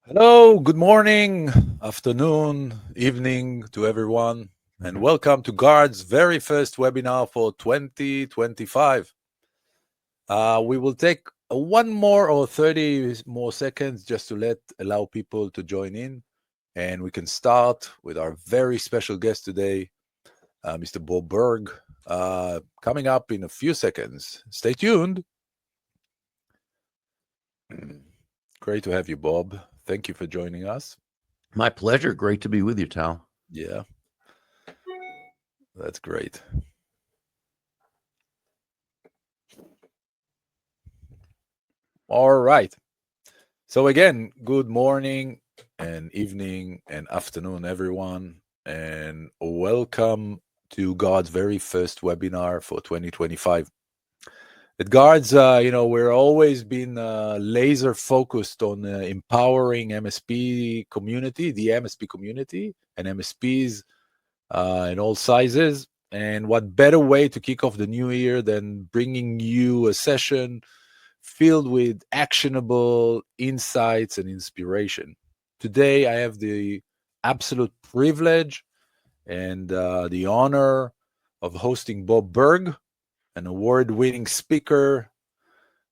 Hello, good morning, afternoon, evening to everyone, and welcome to Guard's very first webinar for 2025. We will take one more or 30 more seconds just to allow people to join in, and we can start with our very special guest today, Mr. Bob Burg, coming up in a few seconds. Stay tuned. Great to have you, Bob. Thank you for joining us. My pleasure. Great to be with you, Tal. Yeah, that's great. All right. So again, good morning and evening and afternoon, everyone, and welcome to God's very first webinar for 2025. At Guards, we're always been laser focused on empowering MSP community, the MSP community, and MSPs in all sizes. And what better way to kick off the new year than bringing you a session filled with actionable insights and inspiration. Today, I have the absolute privilege and the honor of hosting Bob Burg, an award winning speaker,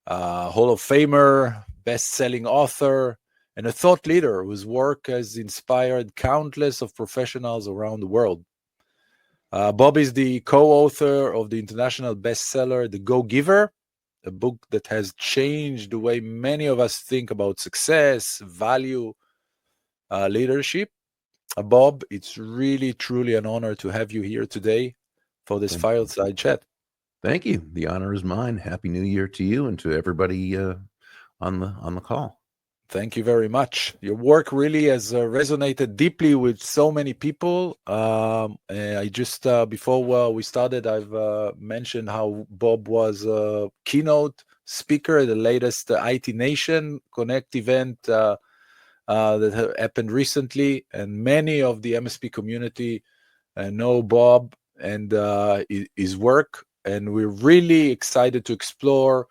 Hall of Famer, best selling author, and a thought leader whose work has inspired countless of professionals around the world. Bob is the co-author of the international bestseller The Go Giver, a book that has changed the way many of us think about success, value, leadership. Bob, it's really, truly an honor to have you here today for this Thank you. fireside chat. Thank you. The honor is mine. Happy New Year to you and to everybody on the call. Thank you very much. Your work really has resonated deeply with so many people. I just, before we started, I've mentioned how Bob was a keynote speaker at the latest IT Nation Connect event that happened recently. And many of the MSP community know Bob and his work. And we're really excited to explore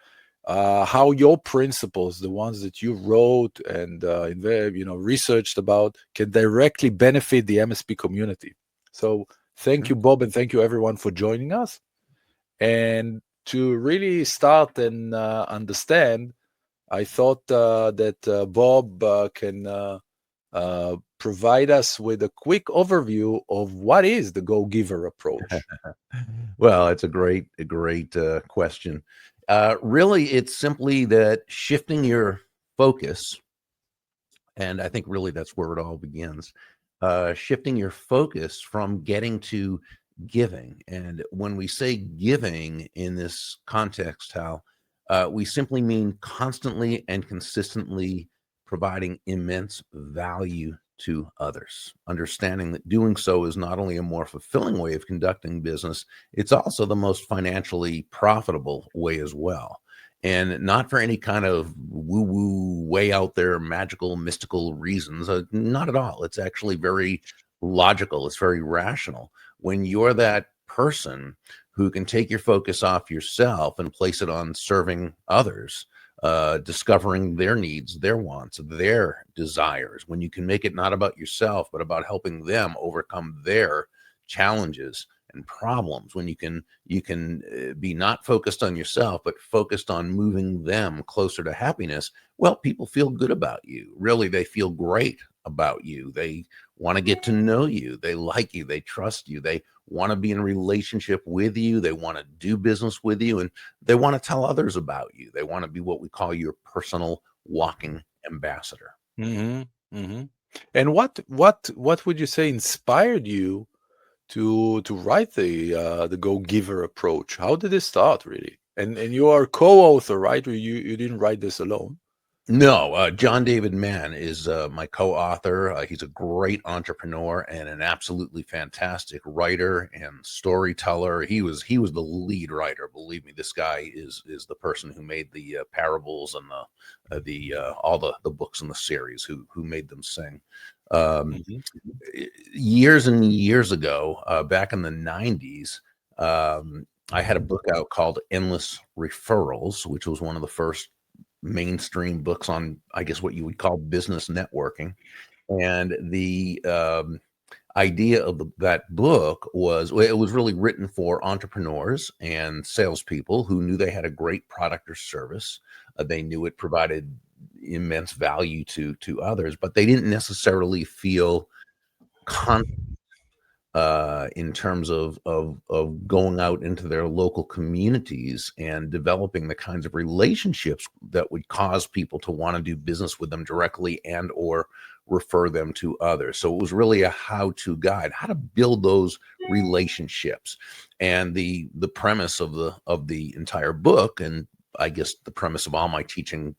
how your principles, the ones that you wrote and researched about, can directly benefit the MSP community. So thank Sure. you, Bob, and thank you everyone for joining us. And to really start and understand, I thought that Bob can provide us with a quick overview of what is the Go Giver approach. Well, it's a great question. Really, it's simply that shifting your focus, and I think really that's where it all begins. Shifting your focus from getting to giving. And when we say giving in this context, Hal, we simply mean constantly and consistently providing immense value to others. Understanding that doing so is not only a more fulfilling way of conducting business, it's also the most financially profitable way as well, and not for any kind of woo woo, way out there, magical, mystical reasons. Not at all. It's actually very logical, it's very rational. When you're that person who can take your focus off yourself and place it on serving others, discovering their needs, their wants, their desires, when you can make it not about yourself, but about helping them overcome their challenges and problems, when you can be not focused on yourself but focused on moving them closer to happiness, well, people feel good about you. Really, they feel great about you. They want to get to know you. They like you. They trust you. They want to be in a relationship with you. They want to do business with you, and they want to tell others about you. They want to be what we call your personal walking ambassador. Hmm. Hmm. And what would you say inspired you to write the Go Giver approach? How did it start, really? And you are co-author, right? Or you didn't write this alone? No, John David Mann is my co-author. He's a great entrepreneur and an absolutely fantastic writer and storyteller. He was the lead writer. Believe me, this guy is the person who made the parables and the all the books in the series. Who made them sing. Um, Hmm. Years and years ago, back in the '90s. I had a book out called Endless Referrals, which was one of the first mainstream books on, I guess, what you would call business networking. And the idea of that book was, well, it was really written for entrepreneurs and salespeople who knew they had a great product or service. They knew it provided immense value to others, but they didn't necessarily feel confident in terms of going out into their local communities and developing the kinds of relationships that would cause people to want to do business with them directly and or refer them to others. So it was really a how-to guide, how to build those relationships. And the premise of the entire book, and I guess the premise of all my teaching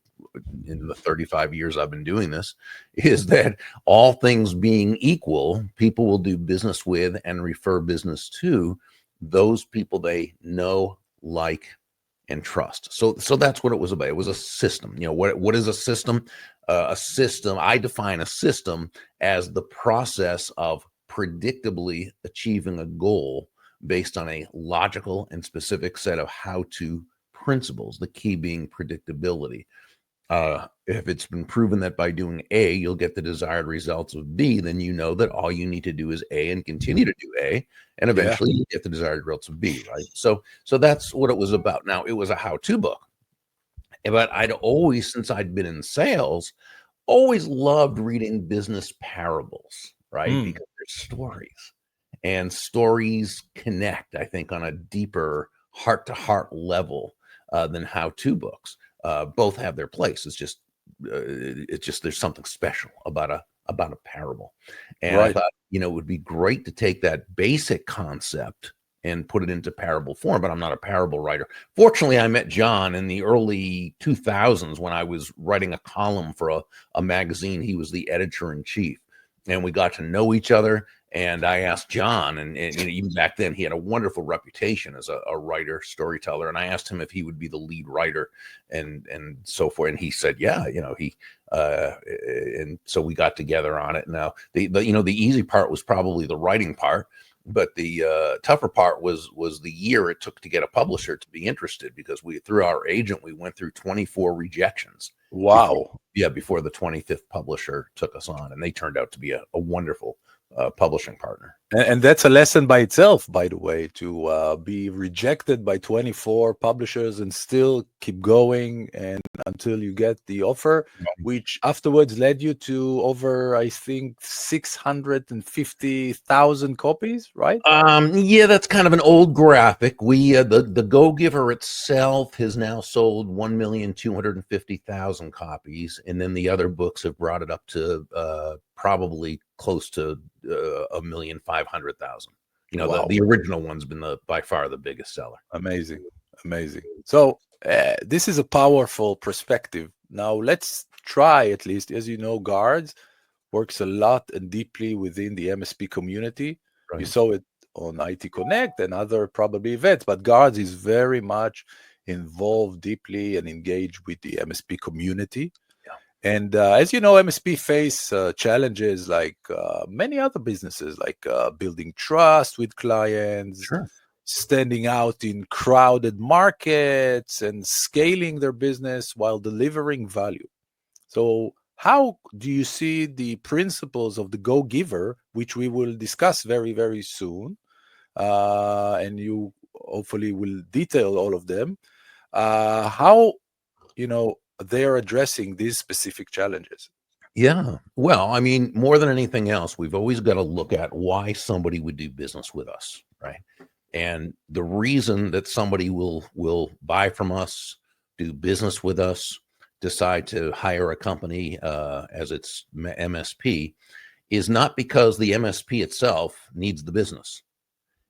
in the 35 years I've been doing this, is that all things being equal, people will do business with and refer business to those people they know, like, and trust. So that's what it was about. It was a system. You know, what is a system? A system, I define a system as the process of predictably achieving a goal based on a logical and specific set of how-to principles, the key being predictability. If it's been proven that by doing A, you'll get the desired results of B, then you know that all you need to do is A and continue to do A, and Yeah. eventually you get the desired results of B, right? So that's what it was about. Now, it was a how-to book, but I'd always, since I'd been in sales, always loved reading business parables, right? Mm, Because they're stories, and stories connect, I think, on a deeper heart-to-heart level than how-to books. Both have their place. It's just there's something special about a parable. And I right. thought, it would be great to take that basic concept and put it into parable form, but I'm not a parable writer. Fortunately, I met John in the early 2000s when I was writing a column for a magazine. He was the editor-in-chief, and we got to know each other. And I asked John, and even back then, he had a wonderful reputation as a writer, storyteller. And I asked him if he would be the lead writer and so forth. And he said, yeah, and so we got together on it. Now, the easy part was probably the writing part, but the tougher part was the year it took to get a publisher to be interested, because through our agent, we went through 24 rejections. Wow. Before the 25th publisher took us on, and they turned out to be a wonderful publishing partner. And that's a lesson by itself, by the way, to be rejected by 24 publishers and still keep going and until you get the offer, which afterwards led you to over, I think, 650,000 copies, right? Yeah, that's kind of an old graphic. We the Go Giver itself has now sold 1,250,000 copies, and then the other books have brought it up to probably close to 1,500,000. Wow. The original one's been by far the biggest seller. Amazing. So this is a powerful perspective. Now let's try, at least, as you know, Guardz works a lot and deeply within the MSP community. Right. You saw it on IT Connect and other probably events, but Guardz is very much involved deeply and engaged with the MSP community. Yeah. And as you know, MSP face challenges like many other businesses, like building trust with clients, Sure. standing out in crowded markets, and scaling their business while delivering value. So how do you see the principles of the Go Giver, which we will discuss very, very soon, and you hopefully will detail all of them, how, they're addressing these specific challenges? Yeah. Well, I mean, more than anything else, we've always got to look at why somebody would do business with us, right? And the reason that somebody will buy from us, do business with us, decide to hire a company as its MSP is not because the MSP itself needs the business,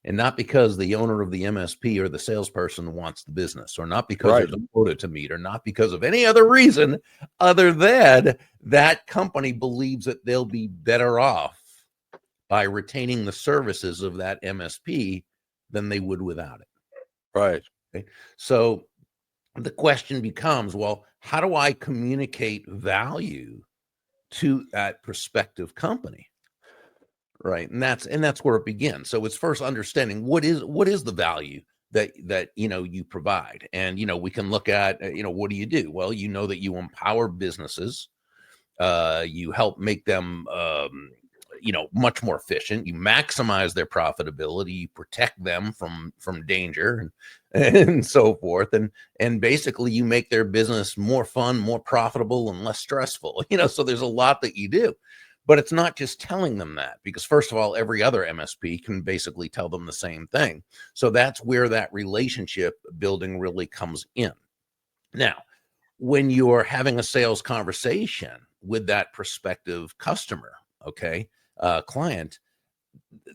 and not because the owner of the MSP or the salesperson wants the business, or not because Right. there's a quota to meet, or not because of any other reason other than that company believes that they'll be better off by retaining the services of that MSP than they would without it. Right. Okay? So the question becomes, well, how do I communicate value to that prospective company? Right. And that's where it begins. So it's first understanding what is the value that you provide. And we can look at what do you do? Well, that you empower businesses, you help make them much more efficient, you maximize their profitability, you protect them from danger and so forth, and basically you make their business more fun, more profitable, and less stressful. So there's a lot that you do. But it's not just telling them that, because first of all, every other MSP can basically tell them the same thing. So that's where that relationship building really comes in. Now, when you're having a sales conversation with that prospective customer, okay, client,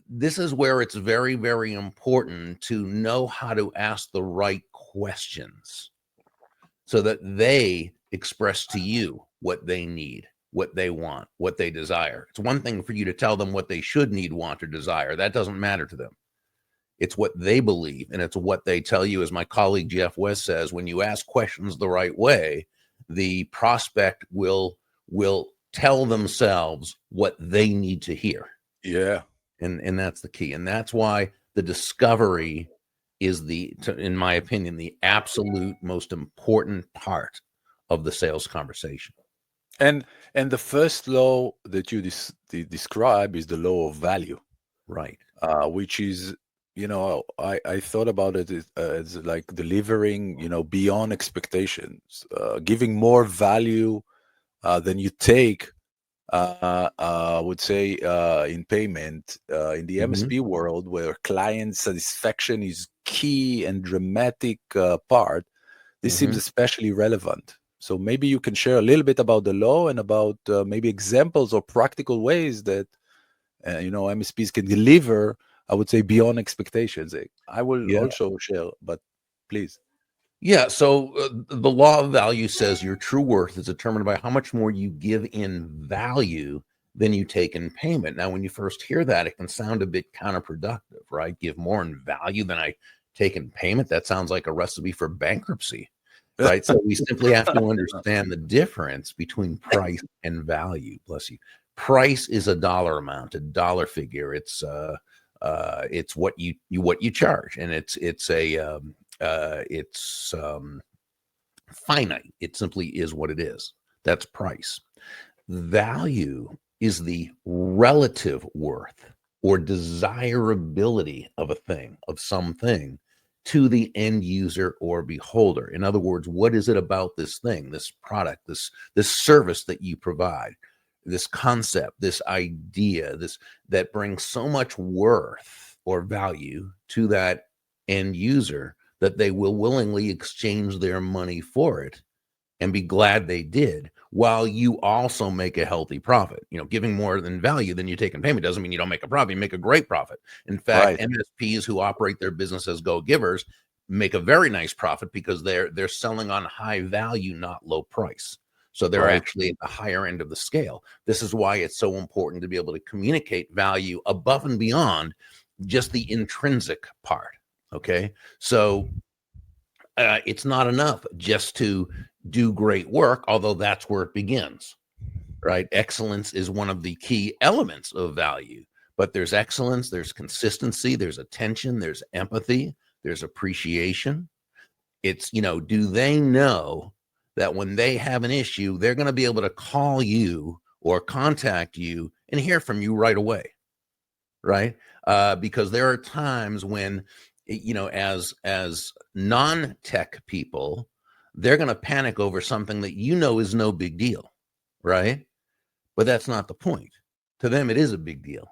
this is where it's very, very important to know how to ask the right questions so that they express to you what they need, what they want, what they desire. It's one thing for you to tell them what they should need, want, or desire. That doesn't matter to them. It's what they believe, and it's what they tell you. As my colleague Jeff West says, when you ask questions the right way, the prospect will tell themselves what they need to hear. Yeah. And that's the key. And that's why the discovery is in my opinion, the absolute most important part of the sales conversation. And the first law that you describe is the law of value, Right. which is, I thought about it as like delivering, beyond expectations, giving more value than you take. I would say in payment, in the MSP world, where client satisfaction is key and dramatic part, this seems especially relevant. So maybe you can share a little bit about the law and about maybe examples or practical ways that MSPs can deliver, I would say, beyond expectations. I will Yeah. also share, but please. Yeah. So the law of value says your true worth is determined by how much more you give in value than you take in payment. Now, when you first hear that, it can sound a bit counterproductive, right? Give more in value than I take in payment. That sounds like a recipe for bankruptcy, right? So we simply have to understand the difference between price and value. Bless you. Price is a dollar amount, a dollar figure. It's what you charge, and it's finite. It simply is what it is. That's price. Value is the relative worth or desirability of a thing, of something, to the end user or beholder. In other words, what is it about this thing, this product, this service that you provide, this concept, this idea, that brings so much worth or value to that end user that they will willingly exchange their money for it and be glad they did, while you also make a healthy profit. Giving more than value than you take in payment doesn't mean you don't make a profit. You make a great profit. In fact, Right. MSPs who operate their business as go-givers make a very nice profit because they're selling on high value, not low price. So they're Right. actually at the higher end of the scale. This is why it's so important to be able to communicate value above and beyond just the intrinsic part. Okay. So it's not enough just to do great work, although that's where it begins, right? Excellence is one of the key elements of value, but there's excellence, there's consistency, there's attention, there's empathy, there's appreciation. It's, do they know that when they have an issue, they're going to be able to call you or contact you and hear from you right away, right? Because there are times when, as non-tech people, they're going to panic over something that is no big deal, right? But that's not the point. To them, it is a big deal.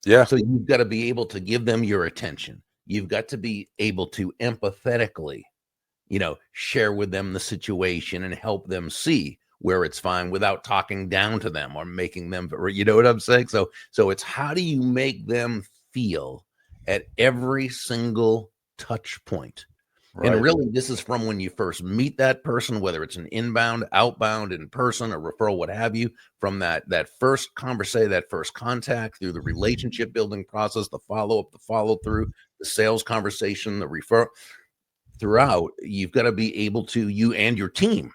Yeah. So you've got to be able to give them your attention. You've got to be able to empathetically, share with them the situation and help them see where it's fine without talking down to them or making them, you know what I'm saying? So it's how do you make them feel at every single touch point? Right. And really, this is from when you first meet that person, whether it's an inbound, outbound, in person, a referral, what have you, from that first conversation, that first contact, through the relationship building process, the follow-up, the follow-through, the sales conversation, the referral. Throughout, you've got to be able to, you and your team,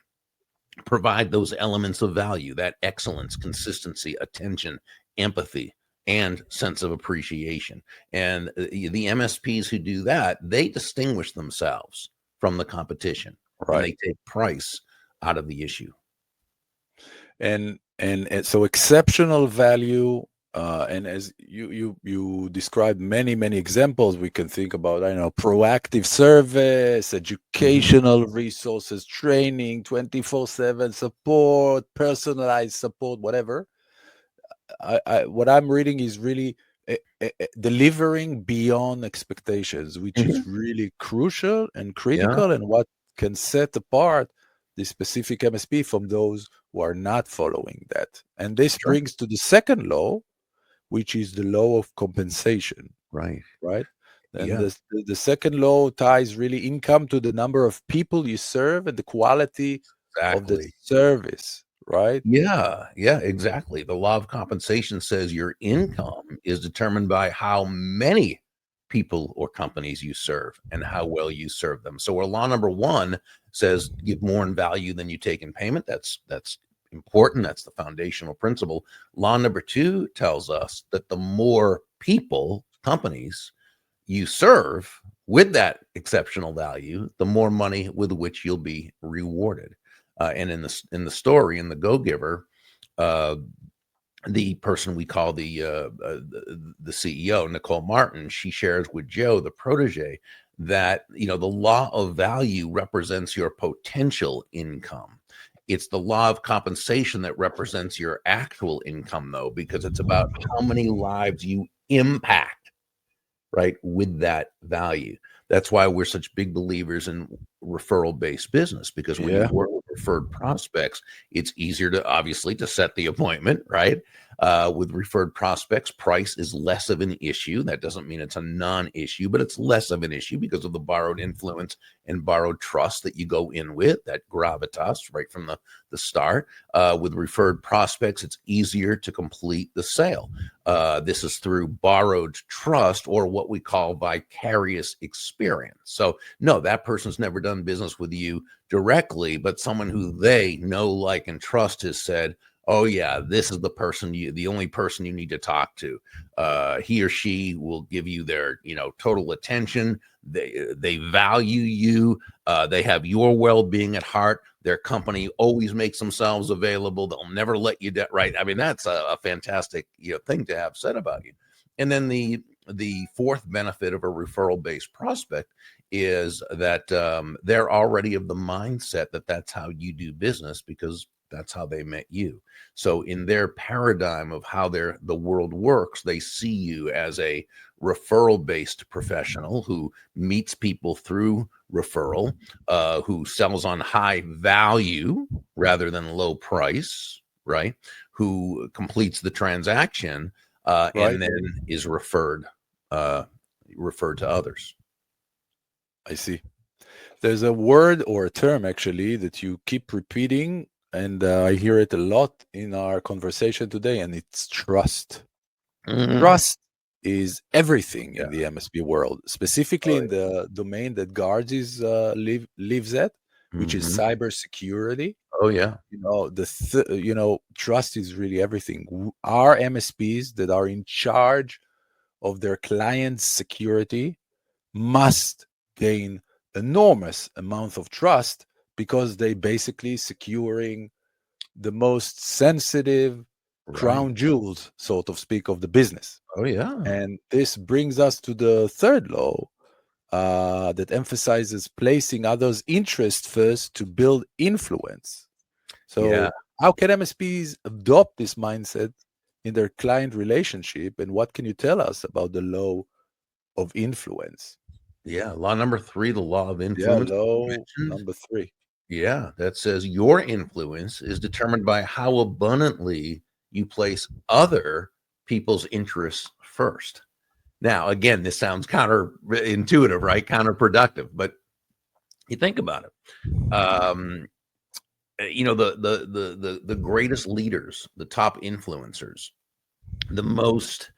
provide those elements of value, that excellence, consistency, attention, empathy, and sense of appreciation. And the MSPs who do that, they distinguish themselves from the competition, and Right. they take price out of the issue. And so exceptional value, and as you described many examples, we can think about, I know, proactive service, Mhm. educational resources, training, 24/7 support, personalized support, whatever. What I'm reading is really delivering beyond expectations, which Mhm. is really crucial and Yeah, critical, and what can set apart the specific MSP from those who are not following that. And this sure. brings to the second law, which is the law of compensation, Right. right? And Yeah, the second law ties really income to the number of people you serve and the quality of the exactly. service, right? Yeah, yeah, exactly. The law of compensation says your income is determined by how many people or companies you serve and how well you serve them. So, where law number one says give more in value than you take in payment, that's important. That's the foundational principle. Law number two tells us that the more people, companies you serve with that exceptional value, the more money with which you'll be rewarded. And in the story, in the Go Giver, uh, the person we call the CEO, Nicole Martin, she shares with Joe, the protege, that the law of value represents your potential income. It's the law of compensation that represents your actual income, though, because it's about how many lives you impact, right, with that value. That's why we're such big believers in referral based business, because when you Yeah, work with referred prospects, it's easier to obviously to set the appointment, right? With referred prospects, price is less of an issue. That doesn't mean it's a non-issue, but it's less of an issue because of the borrowed influence and borrowed trust that you go in with, that gravitas right from the start. With referred prospects, it's easier to complete the sale. This is through borrowed trust, or what we call vicarious experience. So, no, that person's never done business with you directly, but someone who they know, like, and trust has said, "Oh yeah, this is the only person you need to talk to. He or she will give you their, total attention. They value you. They have your well-being at heart. Their company always makes themselves available. They'll never let you down." Right? I mean, that's a fantastic thing to have said about you. And then the fourth benefit of a referral-based prospect is that they're already of the mindset that that's how you do business, because that's how they met you. So in their paradigm of how the world works, they see you as a referral based professional who meets people through referral, who sells on high value rather than low price, right? Who completes the transaction, right. and then is uh, referred to others. I see. There's a word or a term actually that you keep repeating, and I hear it a lot in our conversation today, and it's trust. Mhm. Trust is everything Yeah. in the MSP world, specifically Oh, in the domain that Guardz lives at, yeah. which is Mhm. cybersecurity. Oh, yeah. Trust is really everything. Our MSPs that are in charge of their clients' security must gain enormous amount of trust, because they basically securing the most sensitive Right. crown jewels, so to speak, of the business. Oh, yeah. And this brings us to the third law, that emphasizes placing others' interest first to build influence. Yeah. So how can MSPs adopt this mindset in their client relationship, and what can you tell us about the law of influence? Yeah. Law number three, the law of Yeah, influence that you law mentioned. number 3. Yeah. That says your influence is determined by how abundantly you place other people's interests first. Now, again, this sounds counterintuitive, right? Counterproductive, but you think about it. The greatest leaders, the top influencers, the most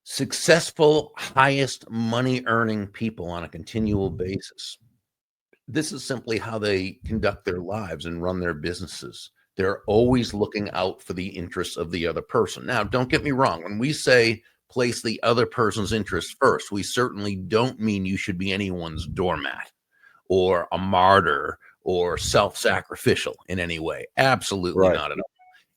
successful, highest money earning people on a continual basis. This is simply how they conduct their lives and run their businesses. They're always looking out for the interests of the other person. Now, don't get me wrong. When we say place the other person's interests first, we certainly don't mean you should be anyone's doormat or a martyr or self-sacrificial in any way. Absolutely Right. not at all.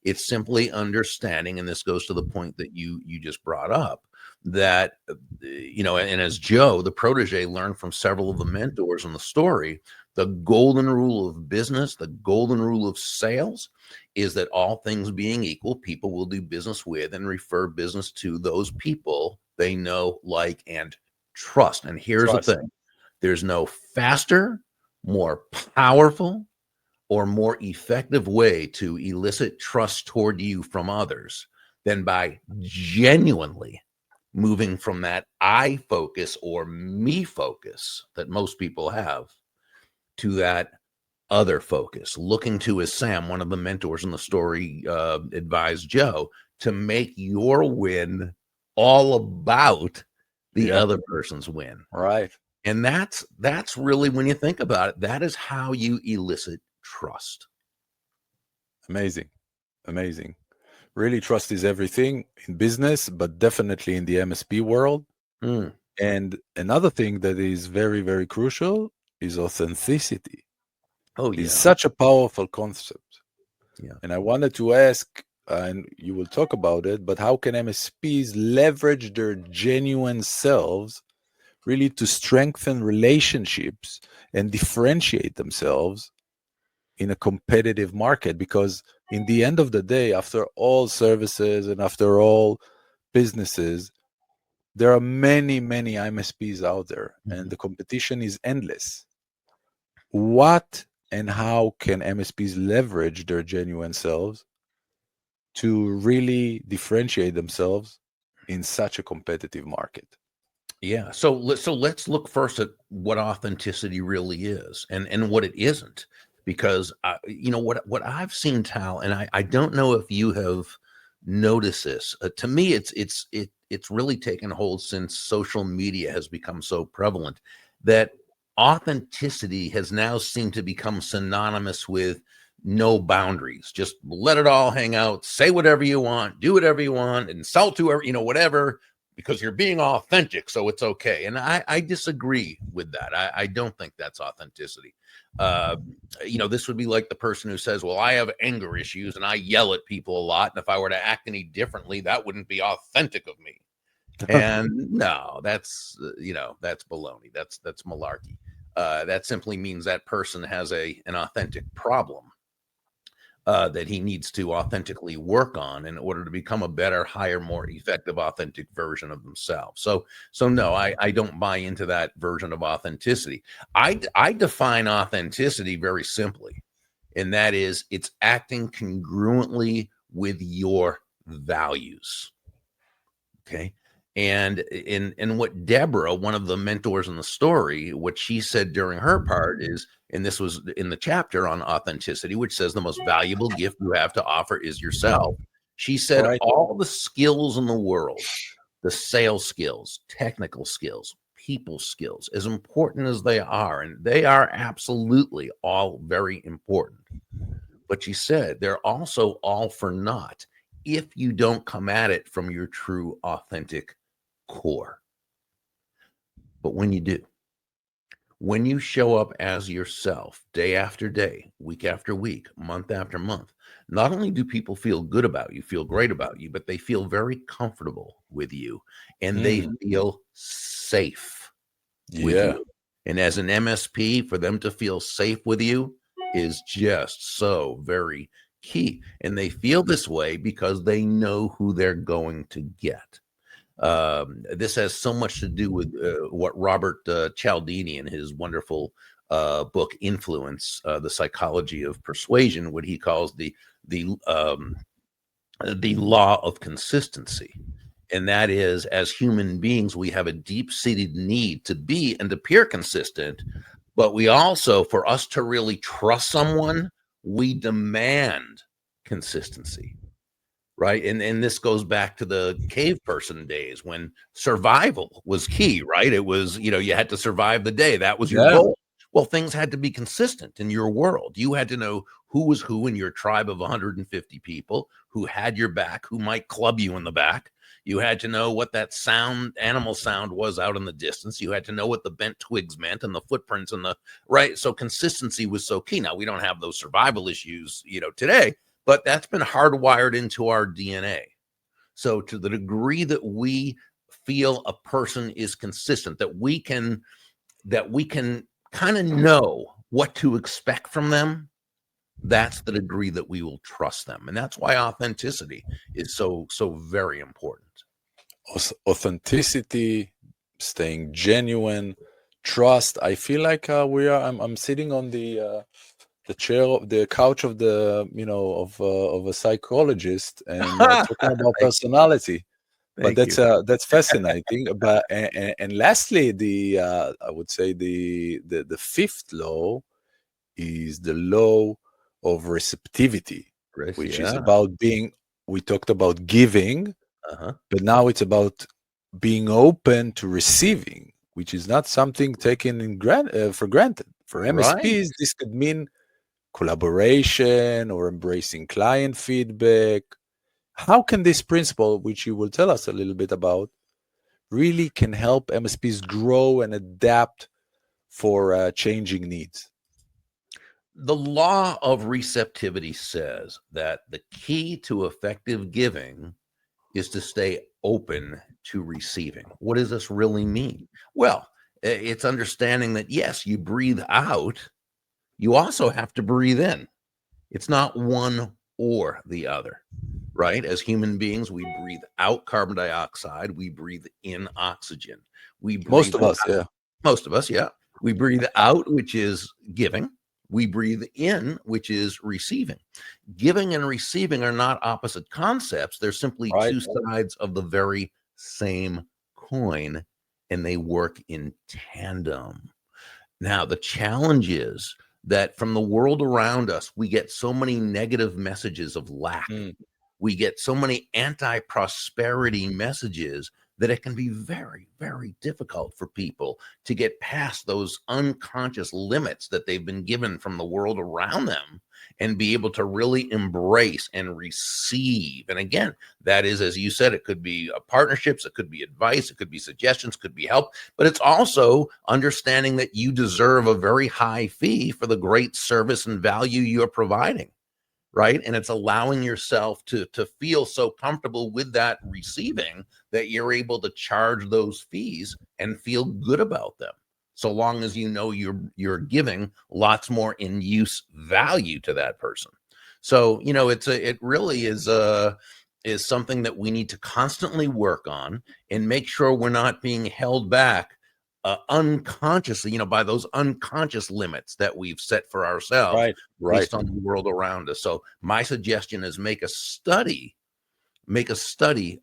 It's simply understanding, and this goes to the point that you just brought up, that and as Joe, the protege, learned from several of the mentors in the story, the golden rule of business, the golden rule of sales, is that all things being equal, people will do business with and refer business to those people they know, like, and trust. And here's the Trust. thing: there's no faster, more powerful, or more effective way to elicit trust toward you from others than by genuinely moving from that I focus or me focus that most people have to that other focus. Looking to, as Sam, one of the mentors in the story, advised Joe, to make your win all about the Yep. other person's win. Right. And that's really, when you think about it, that is how you elicit trust. Amazing. Amazing. Really, trust is everything in business, but definitely in the MSP world. Mm. And another thing that is very, very crucial is authenticity. Oh Is yeah, such a powerful concept. yeah. And I wanted to ask, and you will talk about it, but how can MSPs leverage their genuine selves really to strengthen relationships and differentiate themselves in a competitive market? Because in the end of the day, after all services and after all businesses, there are many, many MSPs out there, and Mhm. the competition is endless. What and how can MSPs leverage their genuine selves to really differentiate themselves in such a competitive market? Yeah. So let's look first at what authenticity really is and what it isn't, because what I've seen, Tal, and I don't know if you have noticed this. To me, it's really taken hold since social media has become so prevalent that authenticity has now seemed to become synonymous with no boundaries. Just let it all hang out, say whatever you want, do whatever you want, insult whoever, whatever, because you're being authentic, so it's okay. And I disagree with that. I don't think that's authenticity. Uh, this would be like the person who says, well, I have anger issues and I yell at people a lot. And if I were to act any differently, that wouldn't be authentic of me. And no, that's baloney. That's malarkey. That simply means that person has an authentic problem that he needs to authentically work on in order to become a better, higher, more effective, authentic version of themselves. So no, I don't buy into that version of authenticity. I define authenticity very simply, and that is it's acting congruently with your values. Okay. And in what Deborah, one of the mentors in the story, what she said during her part is, and this was in the chapter on authenticity, which says the most valuable gift you have to offer is yourself. She said, Right? all the skills in the world, the sales skills, technical skills, people skills, as important as they are, and they are absolutely all very important. But she said they're also all for naught if you don't come at it from your true, authentic core. But when you do, when you show up as yourself day after day, week after week, month after month, not only do people feel good about you, feel great about you, but they feel very comfortable with you and they Mm, feel safe with yeah. you. And as an MSP, for them to feel safe with you is just so very key. And they feel this way because they know who they're going to get. This has so much to do with what Robert Cialdini, in his wonderful book Influence, the Psychology of Persuasion, what he calls the law of consistency. And that is, as human beings, we have a deep-seated need to be and appear consistent, but we also, for us to really trust someone, we demand consistency. Right. And this goes back to the cave person days when survival was key, right? It was, you had to survive the day. That was your Yeah. goal. Well, things had to be consistent in your world. You had to know who was who in your tribe of 150 people, who had your back, who might club you in the back. You had to know what that sound, animal sound was out in the distance. You had to know what the bent twigs meant and the footprints and the right. So consistency was so key. Now we don't have those survival issues, today, but that's been hardwired into our DNA. So to the degree that we feel a person is consistent, that we can kind of know what to expect from them, that's the degree that we will trust them. And that's why authenticity is so very important. Authenticity, staying genuine, trust. I feel like I'm sitting on the chair of the couch of the of a psychologist and talking about Thank, personality. But thank you. that's fascinating. But and lastly, I would say the fifth law is the law of receptivity, Chris, which is yeah. about being. We talked about giving, Uh-huh. but now it's about being open to receiving, which is not something taken for granted. For Right. MSPs, this could mean collaboration or embracing client feedback. How can this principle, which you will tell us a little bit about, really can help MSPs grow and adapt for changing needs? The law of receptivity says that the key to effective giving is to stay open to receiving. What does this really mean? Well, it's understanding that yes, you breathe out, you also have to breathe in. It's not one or the other, right? As human beings, we breathe out carbon dioxide, we breathe in oxygen. We Most breathe, of us, yeah. most of us, yeah. We breathe out, which is giving. We breathe in, which is receiving. Giving and receiving are not opposite concepts. They're simply Right. two sides of the very same coin, and they work in tandem. Now, the challenge is that from the world around us, we get so many negative messages of lack. Mm, We get so many anti-prosperity messages that it can be very, very difficult for people to get past those unconscious limits that they've been given from the world around them and be able to really embrace and receive. And again, that is, as you said, it could be partnerships, it could be advice, it could be suggestions, could be help, but it's also understanding that you deserve a very high fee for the great service and value you're providing, right? And it's allowing yourself to feel so comfortable with that receiving that you're able to charge those fees and feel good about them, so long as you know you're giving lots more in use value to that person. So it really is something that we need to constantly work on and make sure we're not being held back unconsciously, by those unconscious limits that we've set for ourselves right. Right. based on the world around us. So my suggestion is make a study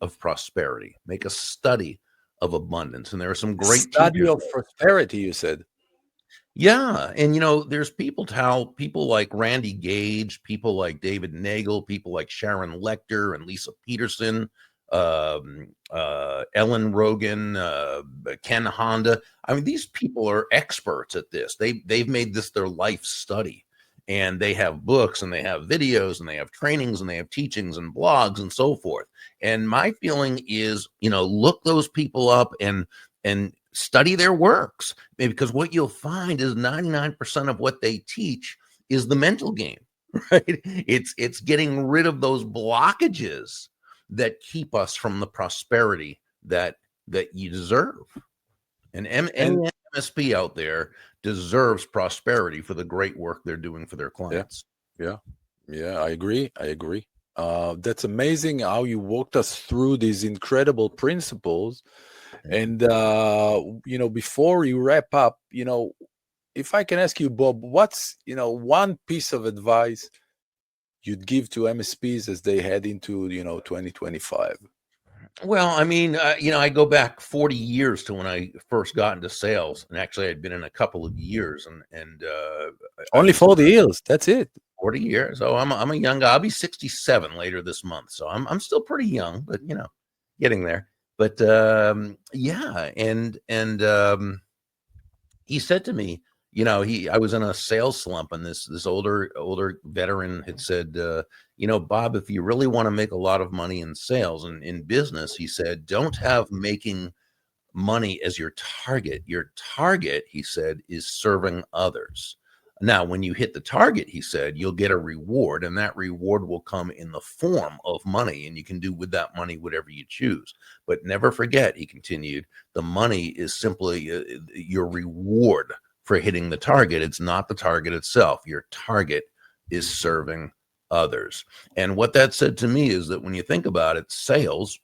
of prosperity, make a study of abundance. And there are some The great study teachers. of prosperity, you said. Yeah. And there's people like Randy Gage, people like David Nagel, people like Sharon Lechter and Lisa Peterson, Ellen Rogan, Ken Honda. I mean, these people are experts at this. They've made this their life study. And they have books and they have videos and they have trainings and they have teachings and blogs and so forth. And my feeling is, look those people up and study their works, because what you'll find is 99% of what they teach is the mental game, right? It's getting rid of those blockages that keep us from the prosperity that you deserve. And any And MSP out there deserves prosperity for the great work they're doing for their yeah, clients. yeah, yeah, I agree. I agree. That's amazing how you walked us through these incredible principles. And before you wrap up, if I can ask you, Bob, what's one piece of advice you'd give to MSPs as they head into 2025? Well, I mean, I go back 40 years to when I first got into sales, and actually, I'd been in a couple of years, and I Only was 40 years. That's it. 40 years. Oh, I'm a young guy. I'll be 67 later this month, so I'm still pretty young, but getting there. But yeah, and he said to me, I was in a sales slump, and this older veteran had said, Bob, if you really want to make a lot of money in sales and in business, he said, don't have making money as your target. Your target, he said, is serving others. Now, when you hit the target, he said, you'll get a reward, and that reward will come in the form of money, and you can do with that money whatever you choose. But never forget, he continued, the money is simply your reward for hitting the target. It's not the target itself. Your target is serving others. And what that said to me is that when you think about it, sales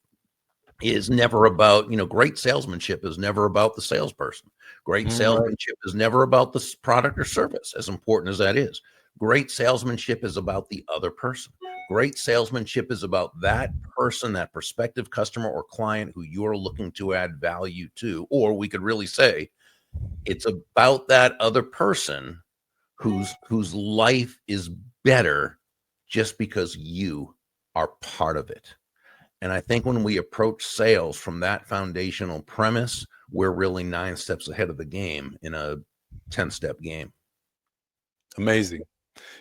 is never about, great salesmanship is never about the salesperson. Great salesmanship is never about the product or service, as important as that is. Great salesmanship is about the other person. Great salesmanship is about that person, that prospective customer or client who you're looking to add value to. Or we could really say it's about that other person whose life is better just because you are part of it. And I think when we approach sales from that foundational premise, we're really 9 steps ahead of the game in a 10-step game. Amazing.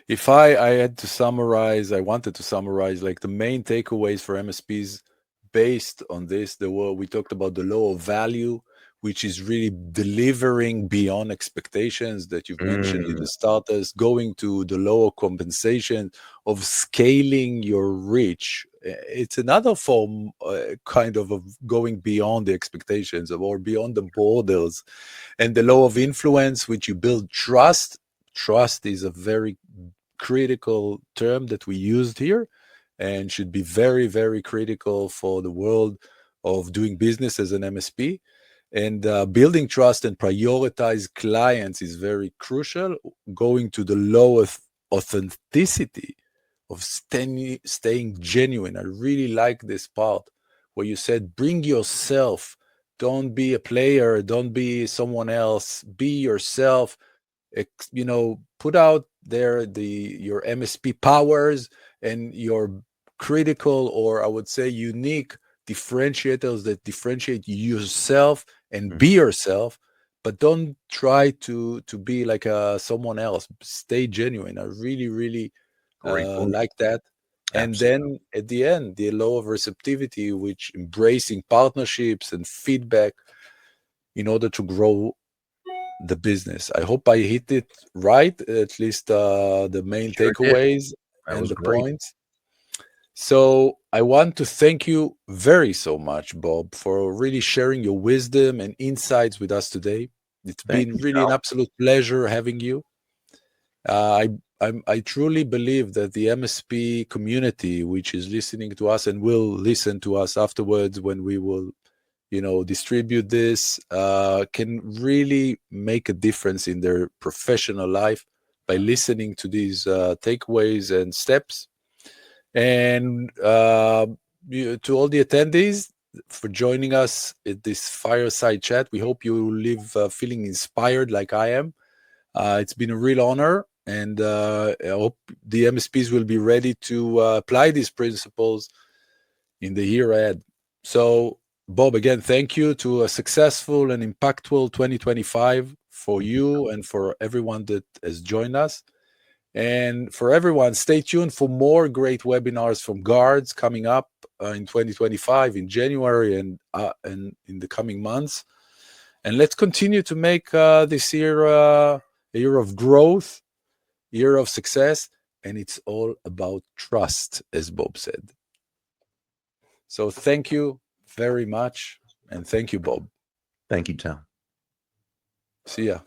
If I had to summarize, I wanted to summarize like the main takeaways for MSPs based on this. We talked about the law of value, which is really delivering beyond expectations that you've mentioned in the starters, going to the law of compensation, of scaling your reach. It's another form kind of going beyond the expectations or beyond the borders. And the law of influence, which you build trust. Trust is a very critical term that we used here and should be very, very critical for the world of doing business as an MSP. And building trust and prioritize clients is very crucial. Going to the law of authenticity, of staying genuine. I really like this part where you said, bring yourself. Don't be a player. Don't be someone else. Be yourself. Put out there your MSP powers and your critical, or I would say unique differentiators that differentiate yourself, and be yourself, but don't try to be like someone else. Stay genuine. I really, really like that. And Absolutely. then at the end, the law of receptivity, which embracing partnerships and feedback in order to grow the business. I hope I hit it right, at least the main Sure did. takeaways That and was the great. points. So I want to thank you very so much, Bob, for really sharing your wisdom and insights with us today. It's Thank been you, really an Tal. absolute pleasure having you. I truly believe that the MSP community, which is listening to us and will listen to us afterwards when we will distribute this, can really make a difference in their professional life by listening to these takeaways and steps. And to all the attendees for joining us at this fireside chat, we hope you leave feeling inspired like I am. It's been a real honor, and I hope the MSPs will be ready to apply these principles in the year ahead. So, Bob, again, thank you to a successful and impactful 2025 for you and for everyone that has joined us. And for everyone, stay tuned for more great webinars from Guardz coming up in 2025 in January and in the coming months. And let's continue to make this year a year of growth, year of success, and it's all about trust, as Bob said. So thank you very much, and thank you, Bob. Thank you, Tal. See ya.